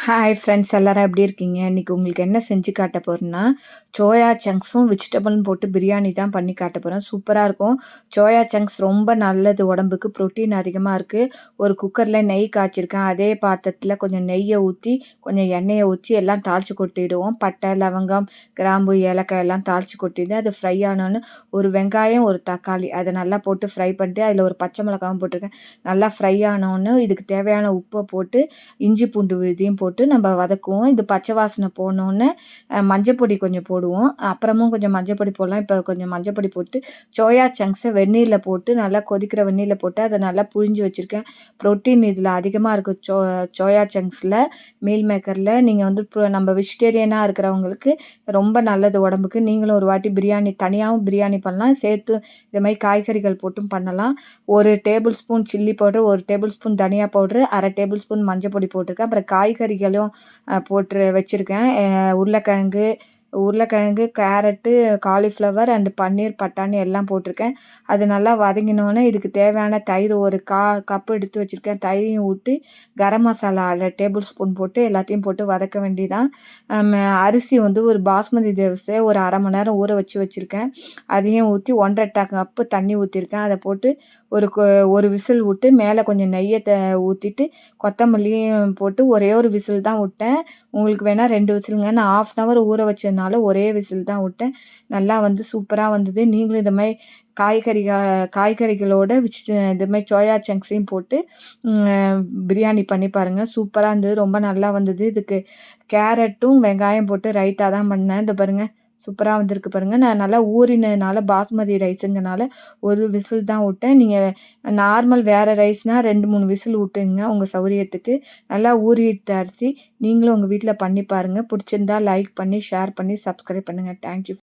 Hi friends எல்லாரும் எப்படி இருக்கீங்க? இன்னைக்கு உங்களுக்கு என்ன செஞ்சு காட்ட போறேன்னா, சோயா சங்க்ஸும் வெஜிடபிளும் போட்டு பிரியாணி தான் பண்ணி காட்ட போறேன். சூப்பரா இருக்கும். சோயா சங்க்ஸ் ரொம்ப நல்லது உடம்புக்கு. புரோட்டீன் அதிகமா இருக்கு. ஒரு குக்கர்ல நெய் காய்ச்சிருக்கேன். அதே பாத்திரத்துல கொஞ்சம் நெய்ய ஊத்தி, கொஞ்சம் எண்ணெய ஊத்தி எல்லாம் தாளிச்சு கொட்டிடுவோம். பட்டை, லவங்கம், கிராம்பு, ஏலக்காய் எல்லாம் தாளிச்சு கொட்டிட்டு, அது ஃப்ரை ஆனோனே ஒரு வெங்காயம், ஒரு தக்காளி அத நல்லா போட்டு ஃப்ரை பண்ணிட்டு, அதில ஒரு பச்சை மிளகாவும் போட்டிருக்கேன். நல்லா ஃப்ரை ஆனோனே இதுக்கு தேவையான உப்ப போட்டு, இஞ்சி பூண்டு விழுதையும் போட்டு நம்ம வதக்குவோம். இது பச்சை வாசனை போனோனே மஞ்சப்பொடி கொஞ்சம் போடுவோம். அப்புறமும் கொஞ்சம் மஞ்சப்பொடி போடலாம். இப்போ கொஞ்சம் மஞ்சப்பொடி போட்டு சோயா சங்க்ஸை வெந்நீரில் போட்டு நல்லா கொதிக்கிற வெந்நீரில் போட்டு அதை நல்லா புழிஞ்சு வச்சுருக்கேன். ப்ரோட்டீன் இதில் அதிகமாக இருக்குது. சோயா சங்க்ஸில் மீல் மேக்கரில் நீங்கள் வந்து நம்ம வெஜிடேரியனாக இருக்கிறவங்களுக்கு ரொம்ப நல்லது உடம்புக்கு. நீங்களும் ஒரு வாட்டி பிரியாணி தனியாகவும் பிரியாணி பண்ணலாம். சேர்த்து இது மாதிரி காய்கறிகள் போட்டும் பண்ணலாம். 1 table spoon chilli powder, 1 table spoon தனியா பவுடர், 1/2 டேபிள் ஸ்பூன் மஞ்சப்பொடி போட்டிருக்கேன். அப்புறம் காய்கறிகளும் போட்டு வச்சுருக்கேன். உருளைக்கிழங்கு, கேரட்டு, காலிஃப்ளவர் அண்ட் பன்னீர், பட்டாணி எல்லாம் போட்டிருக்கேன். அது நல்லா வதங்கினோன்னே இதுக்கு தேவையான தயிர் ஒரு கப் எடுத்து வச்சுருக்கேன். தயிரையும் ஊற்றி கரம் மசாலா 1/2 டேபிள் ஸ்பூன் போட்டு எல்லாத்தையும் போட்டு வதக்க வேண்டியதான். அரிசி வந்து ஒரு பாஸ்மதி அரிசியை ஒரு 1/2 மணி நேரம் ஊற வச்சுருக்கேன். அதையும் ஊற்றி 1 1/2 கப்பு தண்ணி ஊற்றிருக்கேன். அதை போட்டு ஒரு விசில் விட்டு மேலே கொஞ்சம் நெய்யை ஊற்றிட்டு கொத்தமல்லியும் போட்டு ஒரே ஒரு விசில் தான் விட்டேன். உங்களுக்கு வேணால் 2 விசிலுங்க. நான் 1/2 அன் ஹவர் ஊற வச்சதுனால ஒரே விசில் தான் விட்டேன். நல்லா வந்து சூப்பராக வந்தது. நீங்களும் இது மாதிரி காய்கறிகளோட இது மாதிரி சோயா சங்க்ஸையும் போட்டு பிரியாணி பண்ணி பாருங்கள். சூப்பராக இருந்தது. ரொம்ப நல்லா வந்தது. இதுக்கு கேரட்டும் வெங்காயம் போட்டு ரைட்டாக தான் பண்ணேன். இந்த பாருங்கள் சூப்பராக வந்திருக்கு பாருங்கள். நான் நல்லா ஊறினதுனால பாஸ்மதி ரைஸுங்கனால ஒரு விசில் தான் விட்டேன். நீங்கள் நார்மல் வேறு ரைஸ்னால் 2 3 விசில் விட்டுங்க உங்கள் சௌரியத்துக்கு. நல்லா ஊறிட்ட அரிசி. நீங்களும் உங்கள் வீட்டில் பண்ணி பாருங்கள். பிடிச்சிருந்தா லைக் பண்ணி, ஷேர் பண்ணி, சப்ஸ்கிரைப் பண்ணுங்கள். தேங்க்யூ.